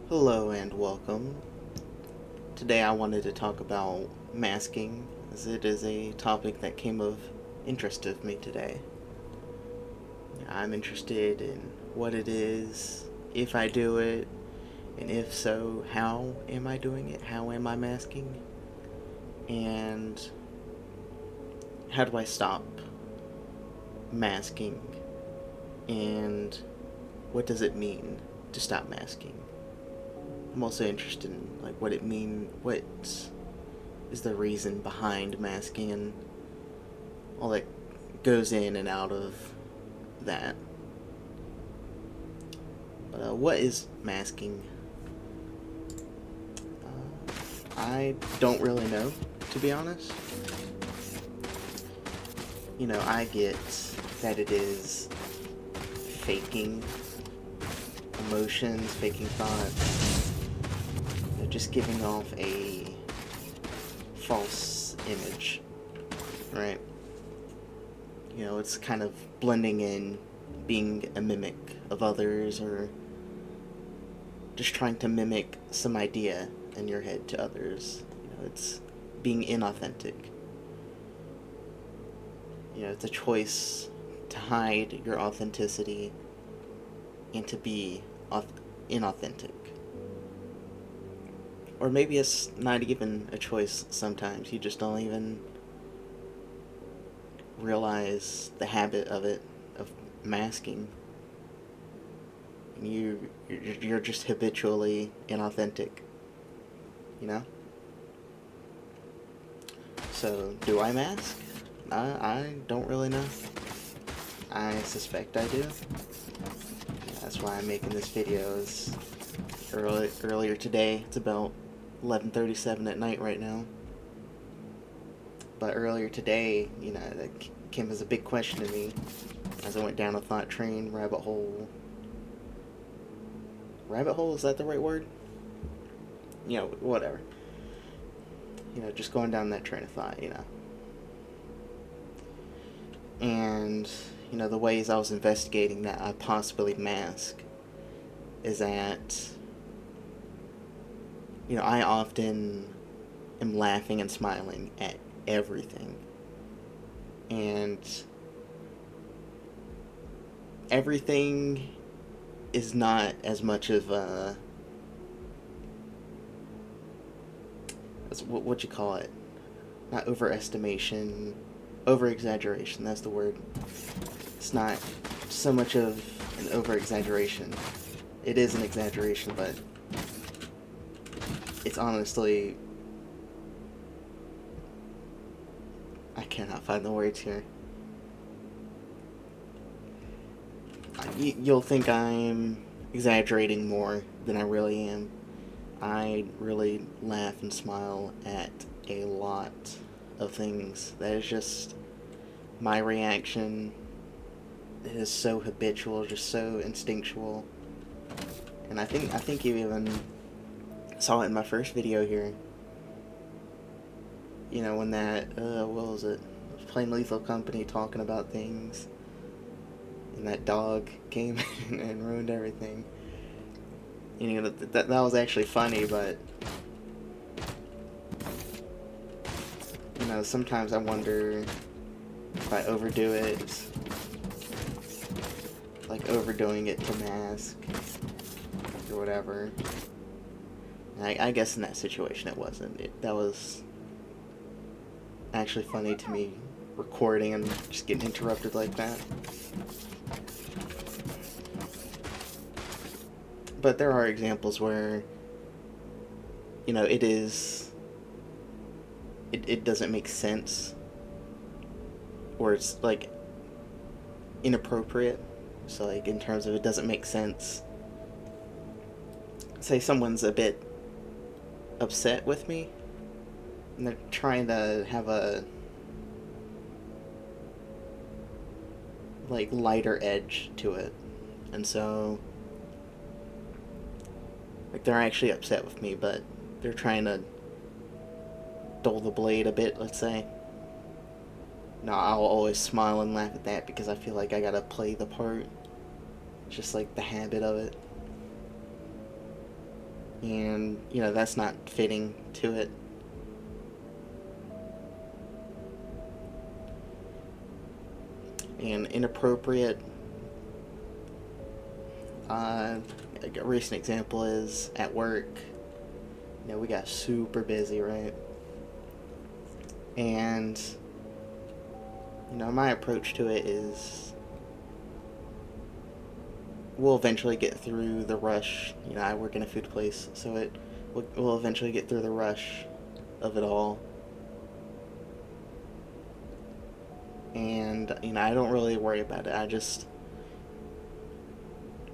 Hello and welcome. Today I wanted to talk about masking, as it is a topic that came of interest of me today. I'm interested in what it is, if I do it, and if so, how am I doing it? How am I masking? And how do I stop masking? And what does it mean to stop masking? I'm also interested in what is the reason behind masking and all that goes in and out of that. But what is masking? I don't really know, to be honest. I get that it is faking emotions, faking thoughts, just giving off a false image, right? It's kind of blending in, being a mimic of others, or just trying to mimic some idea in your head to others. It's being inauthentic. It's a choice to hide your authenticity and to be inauthentic. Or maybe it's not even a choice sometimes. You just don't even realize the habit of it, of masking. You're just habitually inauthentic, you know? So, do I mask? I don't really know. I suspect I do. That's why I'm making this video. Earlier today. It's about 11:37 at night right now. But earlier today, that came as a big question to me as I went down a thought train, rabbit hole. Rabbit hole, is that the right word? Whatever. Just going down that train of thought, And, the ways I was investigating that I possibly mask is that, I often am laughing and smiling at everything. And everything is not as much of a, what you call it? Not overestimation, over-exaggeration, that's the word. It's not so much of an over-exaggeration. It is an exaggeration, but it's honestly... I cannot find the words here. You'll think I'm exaggerating more than I really am. I really laugh and smile at a lot of things. That is just my reaction. It is so habitual, just so instinctual. And I think you even saw it in my first video here. When that, what was it? Plain Lethal Company talking about things. And that dog came and ruined everything. That was actually funny, but sometimes I wonder if I overdo it, like overdoing it to mask or whatever. I guess in that situation it wasn't. That was actually funny to me, recording and just getting interrupted like that. But there are examples where, it doesn't make sense, or it's like inappropriate. So like in terms of it doesn't make sense. Say someone's a bit upset with me, and they're trying to have a like lighter edge to it, and so like they're actually upset with me, but they're trying to dull the blade a bit, let's say. No, I'll always smile and laugh at that because I feel like I gotta play the part. It's just like the habit of it. and that's not fitting to it. And inappropriate. A recent example is at work. We got super busy, right? And my approach to it is we'll eventually get through the rush. I work in a food place, so we'll eventually get through the rush of it all. And I don't really worry about it. I just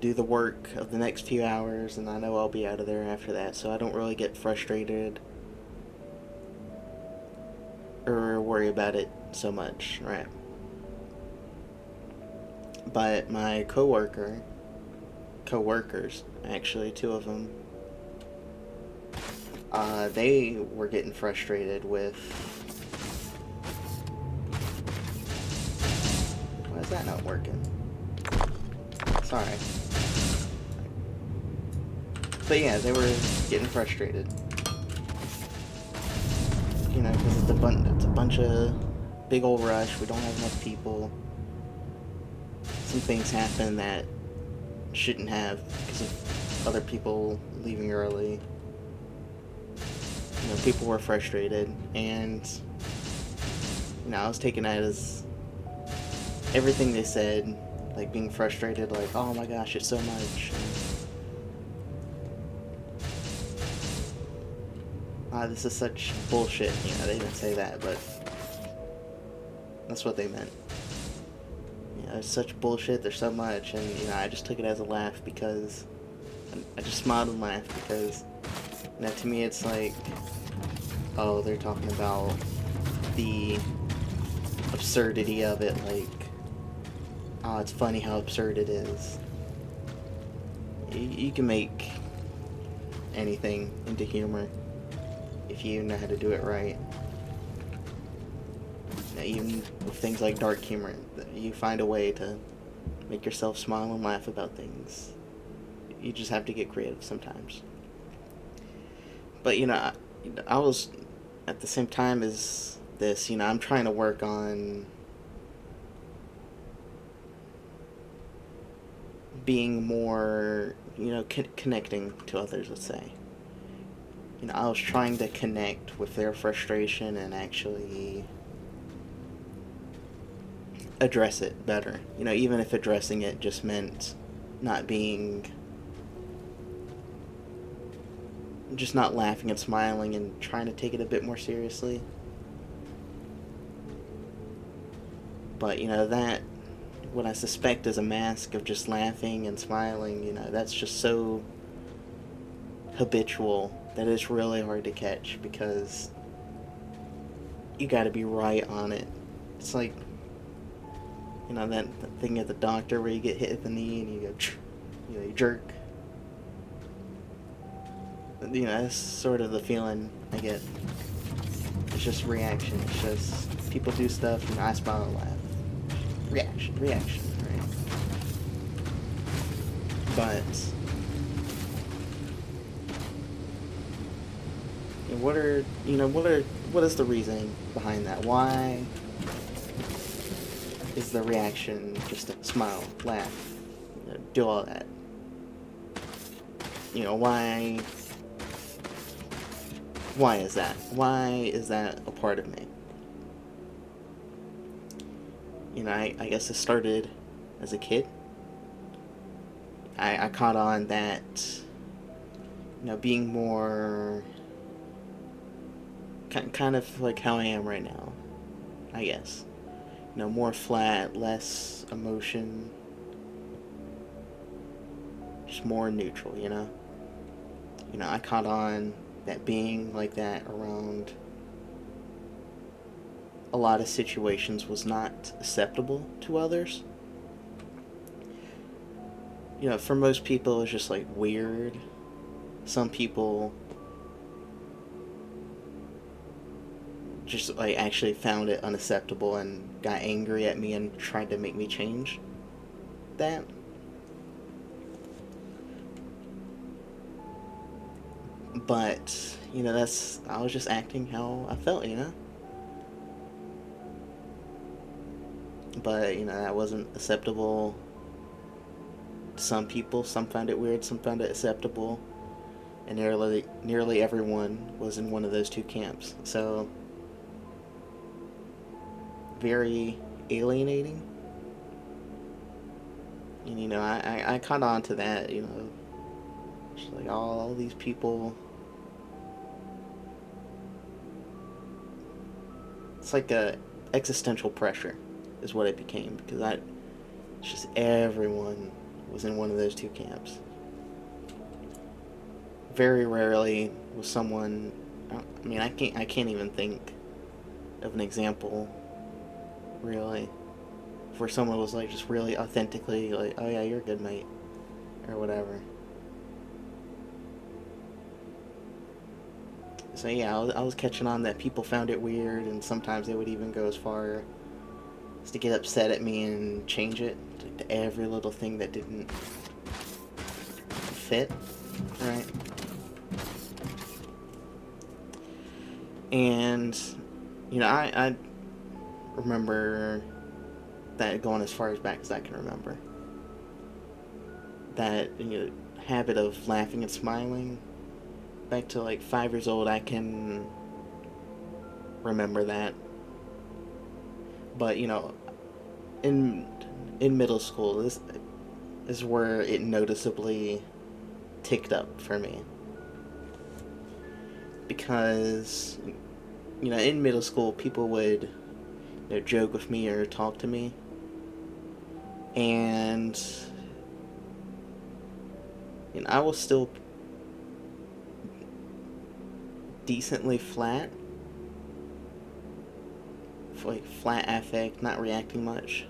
do the work of the next few hours, and I know I'll be out of there after that, so I don't really get frustrated or worry about it so much, right? But my coworkers, actually, two of them, they were getting frustrated with. Why is that not working? Sorry. But yeah, they were getting frustrated. Because it's a bunch of big old rush. We don't have enough people. Some things happen that shouldn't have because of other people leaving early. People were frustrated, and I was taking that as everything they said, like being frustrated, like, oh my gosh, it's so much. This is such bullshit. They didn't say that, but that's what they meant. It's such bullshit. There's so much, and I just took it as a laugh because I just smiled and laughed because to me it's like, oh, they're talking about the absurdity of it, like, oh, it's funny how absurd it is. You can make anything into humor if you know how to do it right. Even with things like dark humor, you find a way to make yourself smile and laugh about things. You just have to get creative sometimes. But I was, at the same time as this, I'm trying to work on being more, connecting to others, let's say. I was trying to connect with their frustration and actually address it better. Even if addressing it just meant not being, just not laughing and smiling and trying to take it a bit more seriously. But, that, what I suspect is a mask of just laughing and smiling, that's just so habitual that it's really hard to catch because you gotta be right on it. It's like, that thing at the doctor where you get hit at the knee and you go, you jerk. That's sort of the feeling I get. It's just reaction. It's just people do stuff and I smile and laugh. Reaction, right? But what is the reasoning behind that? Why is the reaction just a smile, laugh, do all that? Why is that? Why is that a part of me? I guess it started as a kid. I caught on that, being more kind of like how I am right now, I guess. More flat, less emotion, just more neutral, I caught on that being like that around a lot of situations was not acceptable to others. For most people, it's just like weird. Some people just like actually found it unacceptable and got angry at me and tried to make me change that. But, I was just acting how I felt. But, that wasn't acceptable to some people. Some found it weird, some found it acceptable. And nearly everyone was in one of those two camps. So, very alienating. And, I caught on to that. Just like all these people. It's like a existential pressure is what it became, because it's just everyone was in one of those two camps. Very rarely was someone. I mean, I can't even think of an example, really, where someone was like just really authentically like, "Oh yeah, you're a good mate," or whatever. So yeah, I was catching on that people found it weird, and sometimes they would even go as far as to get upset at me and change it to every little thing that didn't fit, right? And I remember that going as far as back as I can remember. That habit of laughing and smiling back to like 5 years old, I can remember that. But in in middle school, this is where it noticeably ticked up for me, because in middle school people would joke with me or talk to me, and I was still decently flat, like flat affect, not reacting much.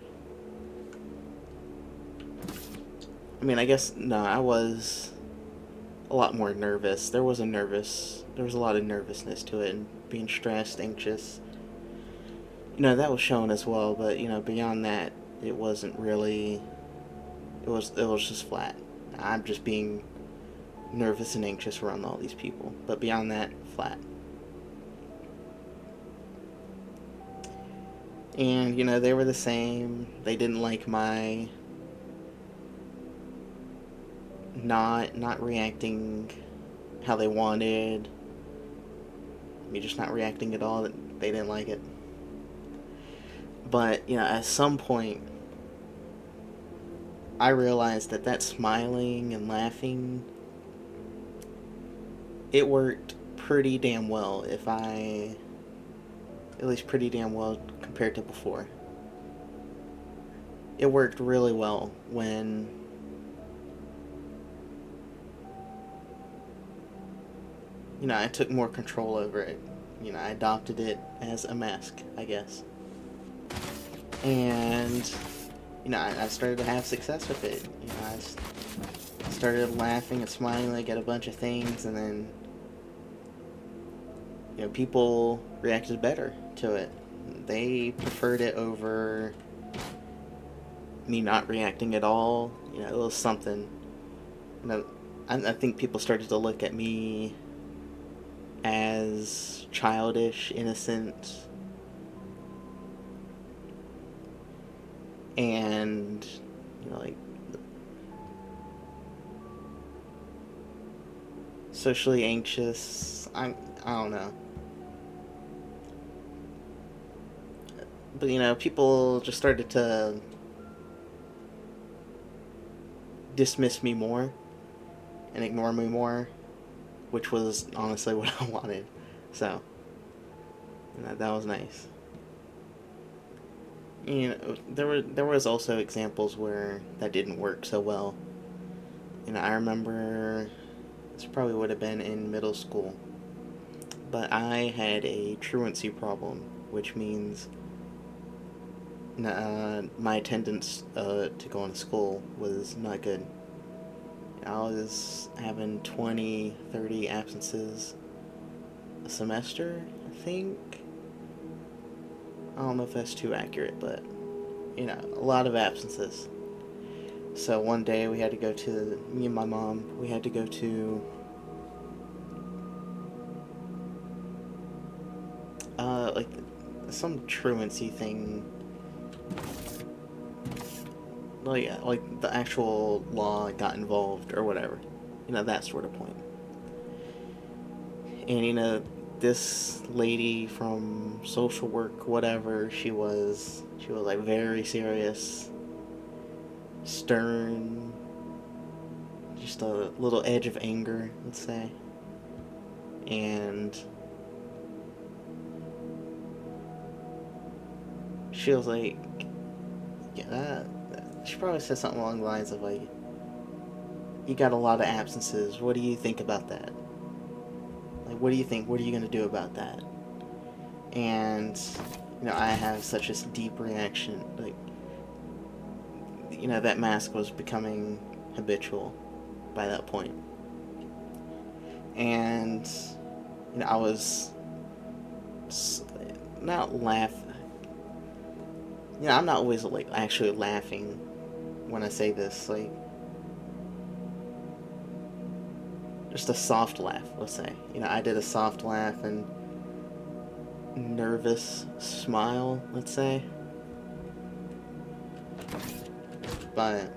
I mean, I guess no, I was a lot more nervous. There was a lot of nervousness to it, and being stressed, anxious. That was shown as well, but beyond that, it wasn't really. It was just flat. I'm just being nervous and anxious around all these people, but beyond that, flat. And they were the same. They didn't like my not reacting how they wanted, me just not reacting at all. They didn't like it. But at some point, I realized that smiling and laughing, it worked pretty damn well. If I, at least pretty damn well compared to before. It worked really well when I took more control over it. I adopted it as a mask, I guess. And, I started to have success with it. I started laughing and smiling like at a bunch of things, and then, people reacted better to it. They preferred it over me not reacting at all. It was something. You know, I think people started to look at me as childish, innocent, and like socially anxious. I don't know, but people just started to dismiss me more and ignore me more, which was honestly what I wanted. So that was nice. There was also examples where that didn't work so well. I remember this probably would have been in middle school, but I had a truancy problem, which means my attendance to go into school was not good. I was having 20, 30 absences a semester, I think. I don't know if that's too accurate, but a lot of absences. So one day me and my mom, we had to go to some truancy thing, like the actual law got involved or whatever, that sort of point. And this lady from social work, whatever, she was like very serious, stern, just a little edge of anger, let's say. And she was like, yeah, she probably said something along the lines of like, you got a lot of absences. What do you think about that? Like, what do you think? What are you gonna do about that? And I have such a deep reaction. Like, that mask was becoming habitual by that point, and I was not laughing. I'm not always like actually laughing when I say this. Like, just a soft laugh, let's say. I did a soft laugh and nervous smile, let's say. But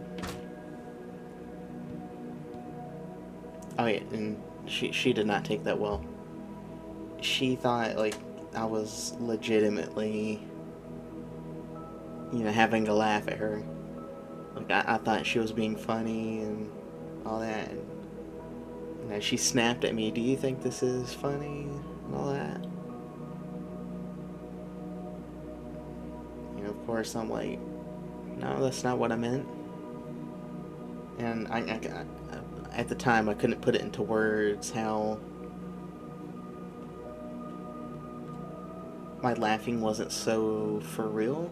oh yeah, and she did not take that well. She thought like I was legitimately having a laugh at her. Like I thought she was being funny and all that. And she snapped at me, "Do you think this is funny?" and all that. Of course, I'm like, "No, that's not what I meant." And I at the time, I couldn't put it into words how my laughing wasn't so for real.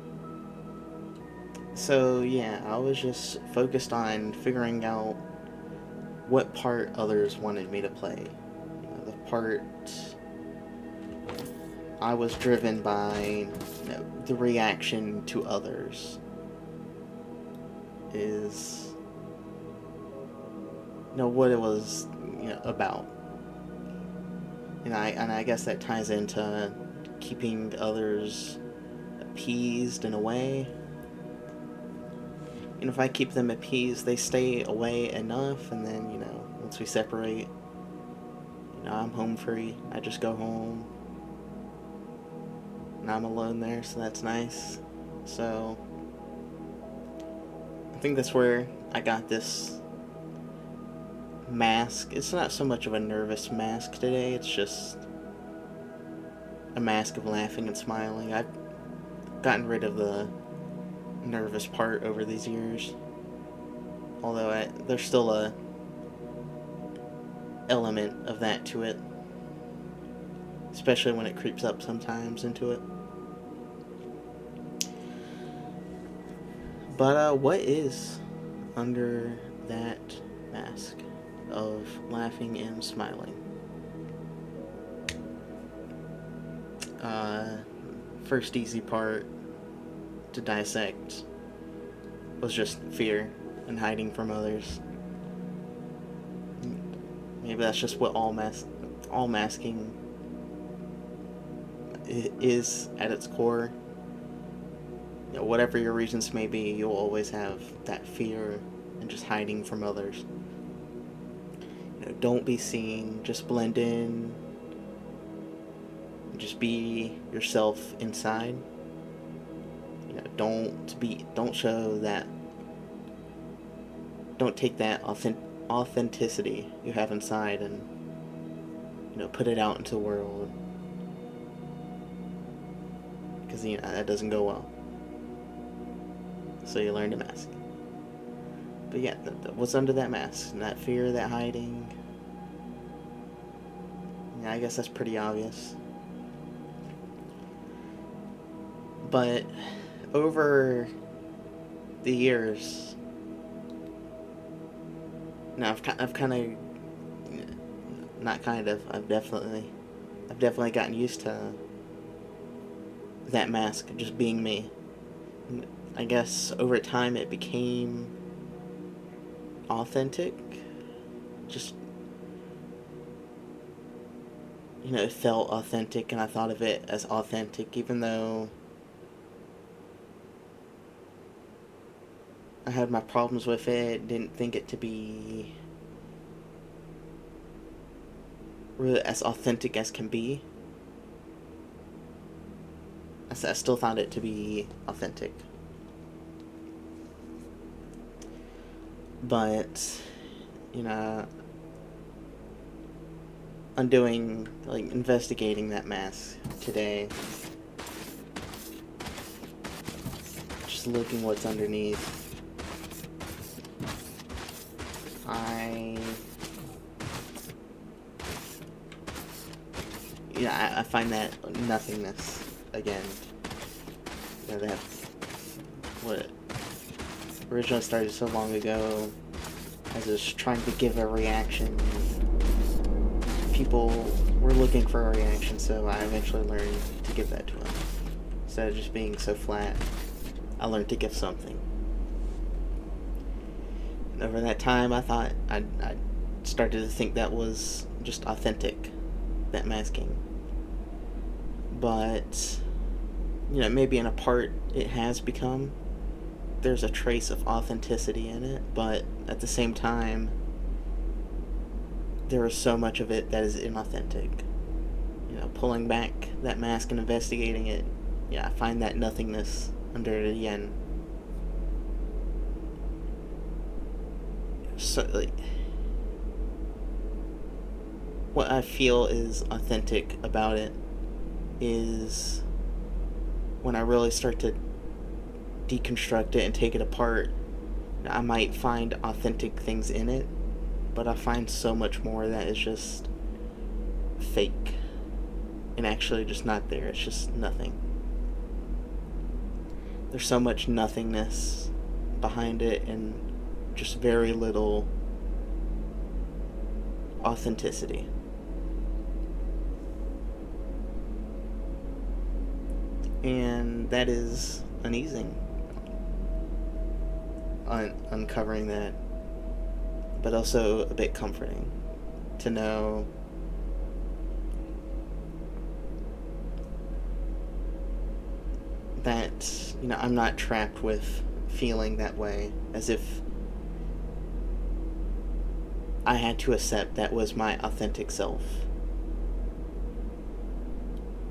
So yeah, I was just focused on figuring out what part others wanted me to play. The part I was driven by, the reaction to others is, what it was, about. I guess that ties into keeping others appeased in a way. If I keep them appeased, they stay away enough, and then, once we separate, I'm home free. I just go home. And I'm alone there, so that's nice. So, I think that's where I got this mask. It's not so much of a nervous mask today, it's just a mask of laughing and smiling. I've gotten rid of the nervous part over these years, although there's still a element of that to it, especially when it creeps up sometimes into it. But what is under that mask of laughing and smiling? First easy part to dissect was just fear and hiding from others. Maybe that's just what all masking is at its core. Whatever your reasons may be, you'll always have that fear and just hiding from others. Don't be seen, just blend in, just be yourself inside. Don't show that, don't take that authenticity you have inside and put it out into the world, because that doesn't go well. So you learn to mask. But yeah, what's under that mask? And that fear, that hiding. Yeah, I guess that's pretty obvious. But over the years, I've kind of, not kind of, I've definitely gotten used to that mask of just being me. I guess over time it became authentic. Just it felt authentic, and I thought of it as authentic, even though I had my problems with it, didn't think it to be really as authentic as can be. I still found it to be authentic. But, you know, undoing, like, investigating that mask today, just looking what's underneath, I find that nothingness again. That what originally started so long ago as just trying to give a reaction. People were looking for a reaction, so I eventually learned to give that to them. Instead of just being so flat, I learned to give something. And over that time, I thought I started to think that was just authentic, that masking. But, maybe in a part it has become. There's a trace of authenticity in it, but at the same time, there is so much of it that is inauthentic. Pulling back that mask and investigating it, I find that nothingness under it again. So, like, what I feel is authentic about it is when I really start to deconstruct it and take it apart, I might find authentic things in it, but I find so much more that is just fake and actually just not there. It's just nothing. There's so much nothingness behind it and just very little authenticity. And that is uneasing, uncovering that, but also a bit comforting to know that, I'm not trapped with feeling that way, as if I had to accept that was my authentic self.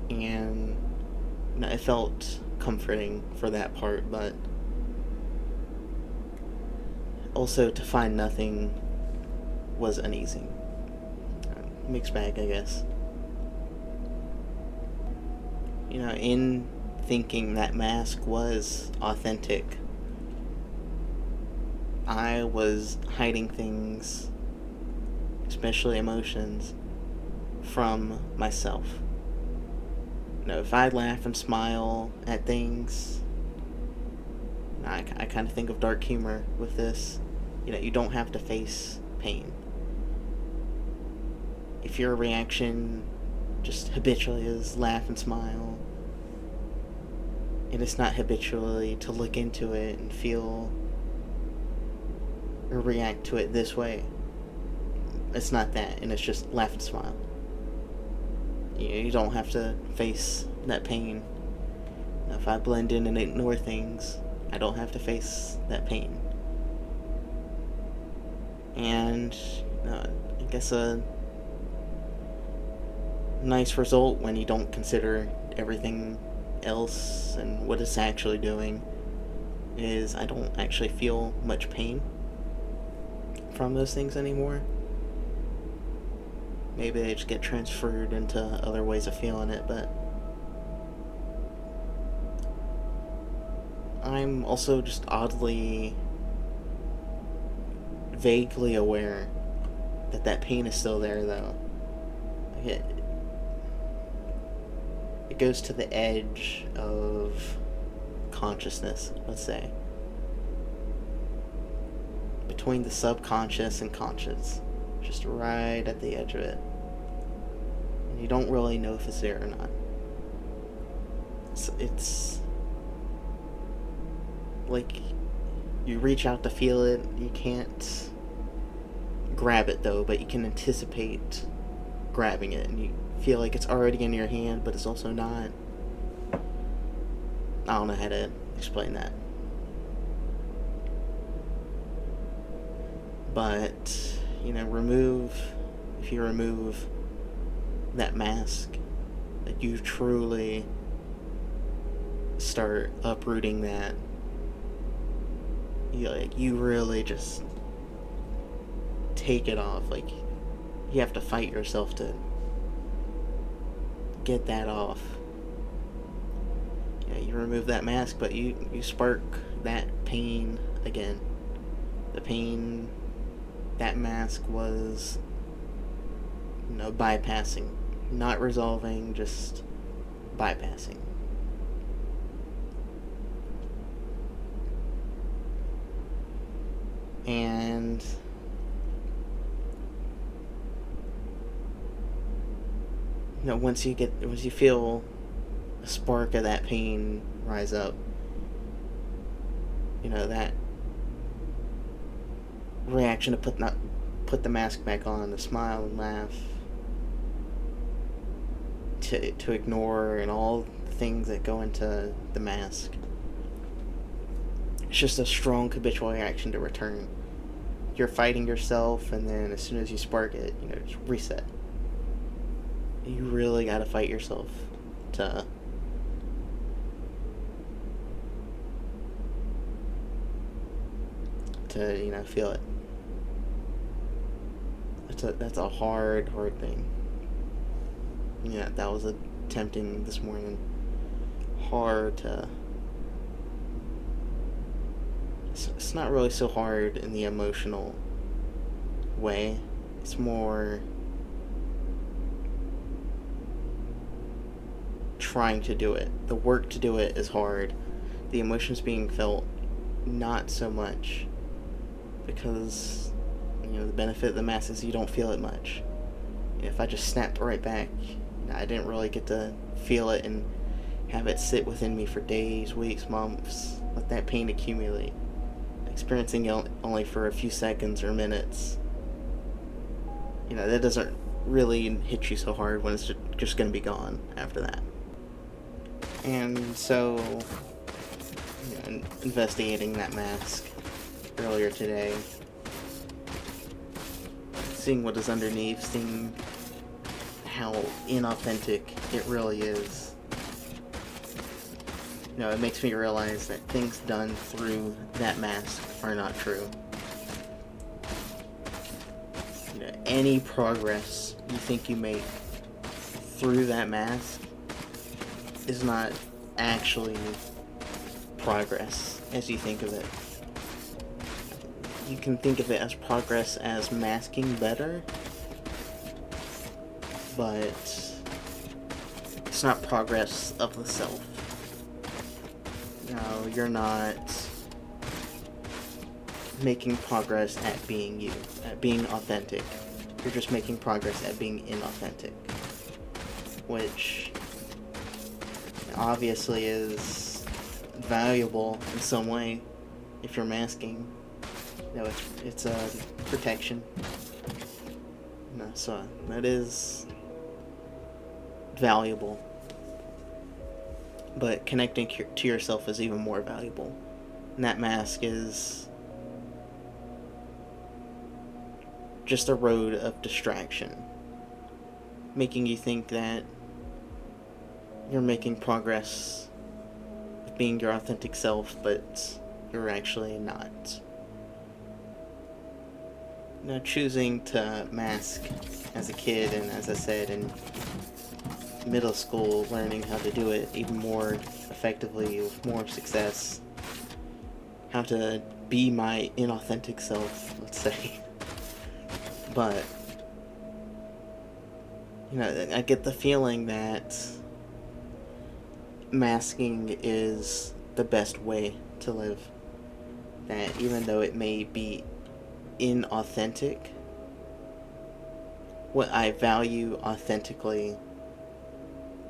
And it felt comforting for that part, but also to find nothing was uneasy. Mixed bag, I guess. In thinking that mask was authentic, I was hiding things, especially emotions, from myself. If I laugh and smile at things, I kind of think of dark humor with this. You don't have to face pain. If your reaction just habitually is laugh and smile, and it's not habitually to look into it and feel or react to it this way, it's not that, and it's just laugh and smile. You don't have to face that pain. If I blend in and ignore things, I don't have to face that pain. And I guess a nice result when you don't consider everything else and what it's actually doing is I don't actually feel much pain from those things anymore. Maybe they just get transferred into other ways of feeling it, but I'm also just oddly, vaguely aware that pain is still there, though. It goes to the edge of consciousness, let's say. Between the subconscious and conscious. Just right at the edge of it. And you don't really know if it's there or not. It's like you reach out to feel it, you can't grab it though, but you can anticipate grabbing it and you feel like it's already in your hand, but it's also not. I don't know how to explain that. But, if you remove that mask, that you truly start uprooting that, you really just take it off. Like, you have to fight yourself to get that off. You remove that mask, but you spark that pain again. The pain that mask was, bypassing. Not resolving, just bypassing. And once you feel a spark of that pain rise up, that reaction to put the mask back on, to smile and laugh, to ignore, and all the things that go into the mask. It's just a strong habitual reaction to return. You're fighting yourself, and then as soon as you spark it, just reset. You really gotta fight yourself to feel it. That's a hard thing. Yeah, that was tempting this morning. Hard to. It's not really so hard in the emotional way. It's more trying to do it. The work to do it is hard. The emotions being felt, not so much. Because, the benefit of the mask is you don't feel it much. If I just snap right back, I didn't really get to feel it and have it sit within me for days, weeks, months. Let that pain accumulate. Experiencing it only for a few seconds or minutes. That doesn't really hit you so hard when it's just going to be gone after that. And so, investigating that mask earlier today, seeing what is underneath, seeing how inauthentic it really is. It makes me realize that things done through that mask are not true. Any progress you think you make through that mask is not actually progress as you think of it. You can think of it as progress as masking better, but it's not progress of the self. You're not making progress at being you, at being authentic. You're just making progress at being inauthentic, which obviously is valuable in some way if you're masking. It's a protection. So that is valuable. But connecting to yourself is even more valuable. And that mask is just a road of distraction, making you think that you're making progress with being your authentic self, but you're actually not. Choosing to mask as a kid, and as I said, in middle school, learning how to do it even more effectively, with more success, how to be my inauthentic self, let's say. But, I get the feeling that masking is the best way to live. That even though it may be inauthentic, what I value authentically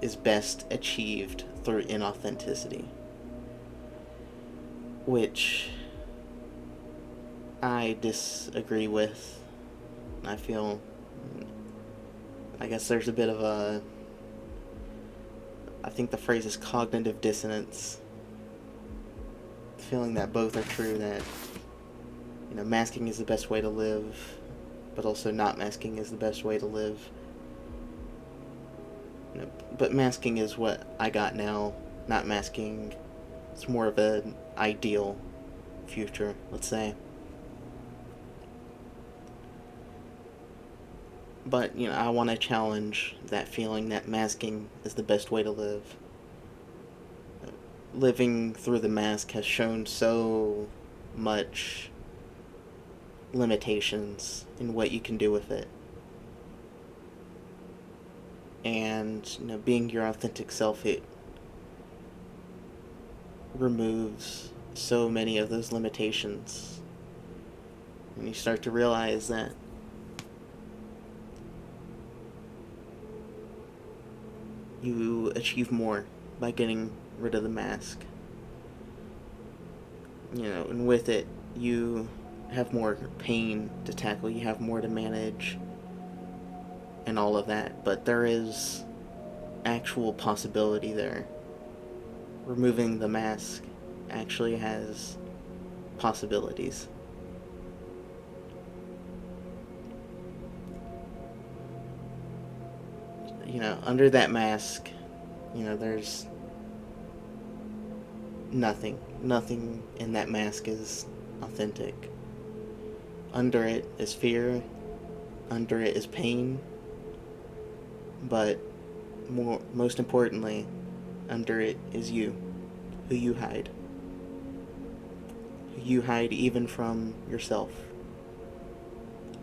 is best achieved through inauthenticity, which I disagree with. I feel I guess there's a bit of a, I think the phrase is cognitive dissonance. Feeling that both are true, that, masking is the best way to live, but also not masking is the best way to live. But masking is what I got now, not masking. It's more of an ideal future, let's say. But, I want to challenge that feeling that masking is the best way to live. Living through the mask has shown so much limitations in what you can do with it. And, being your authentic self, it removes so many of those limitations. And you start to realize that you achieve more by getting rid of the mask. And with it, you have more pain to tackle, you have more to manage, and all of that. But there is actual possibility there. Removing the mask actually has possibilities. Under that mask, there's nothing. Nothing in that mask is authentic. Under it is fear, under it is pain, but most importantly, under it is you, who you hide. Who you hide even from yourself,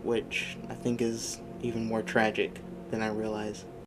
which I think is even more tragic than I realize.